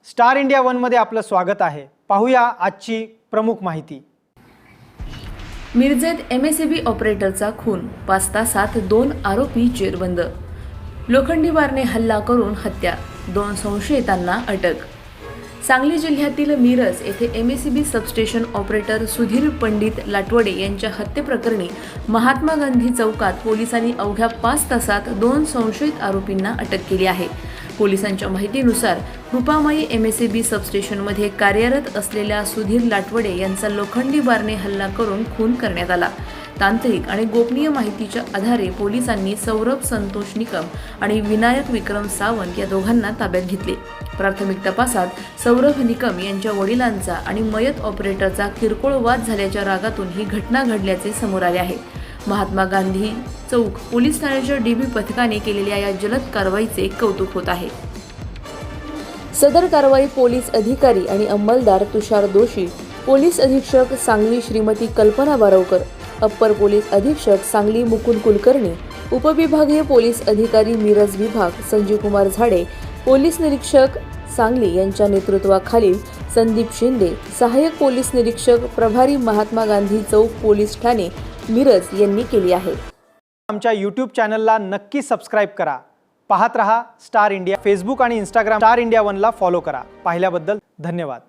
Star India one मध्ये आपलं स्वागत आहे। पाहूया आजची प्रमुख माहिती। मिरजेत एमएसईबी ऑपरेटरचा खून, 5 तासात 2 आरोपी जेरबंद। लोखंडी बारने हल्ला करून हत्या, 2 संशयितांना अटक। सांगली जिल्ह्यातील मिरज येथे MSEB substation operator Sudhir Pandit Latwade यांच्या हत्येप्रकरणी महात्मा गांधी चौकात पोलिसांनी अवघ्या 5 तासात 2 संशयित आरोपींना अटक केली आहे। पोलिसांच्या माहितीनुसार रूपामाई एमएसईबी सबस्टेशनमध्ये कार्यरत असलेल्या सुधीर लाटवडे यांचा लोखंडी बारने हल्ला करून खून करण्यात आला। तांत्रिक आणि गोपनीय माहितीच्या आधारे पोलिसांनी सौरभ संतोष निकम आणि विनायक विक्रम सावंत या दोघांना ताब्यात घेतले। प्राथमिक तपासात सौरभ निकम यांच्या वडिलांचा आणि मयत ऑपरेटरचा किरकोळ वाद झाल्याच्या रागातून ही घटना घडल्याचे समोर आले आहे। महात्मा गांधी चौक पोलीस ठाण्याच्या डीबी पथकाने केलेल्या या जलद कारवाईचे कौतुक होत आहे। सदर कारवाई पोलीस अधिकारी आणि अंमलदार तुषार दोशी, पोलीस अधीक्षक सांगली श्रीमती कल्पना बारवकर, अप्पर पोलीस अधीक्षक सांगली मुकुंद कुलकर्णी, उपविभागीय पोलीस अधिकारी मिरज विभाग संजीव कुमार झाडे, पोलीस निरीक्षक सांगली यांच्या नेतृत्वाखालील संदीप शिंदे, सहाय्यक पोलीस निरीक्षक प्रभारी महात्मा गांधी चौक पोलीस ठाणे मिरज यांनी केली आहे। आमच्या YouTube चॅनलला नक्की सबस्क्राइब करा। पाहत रहा स्टार इंडिया। फेसबुक आणि इंस्टाग्राम स्टार इंडिया वन ला फॉलो करा। पाहिल्याबद्दल धन्यवाद।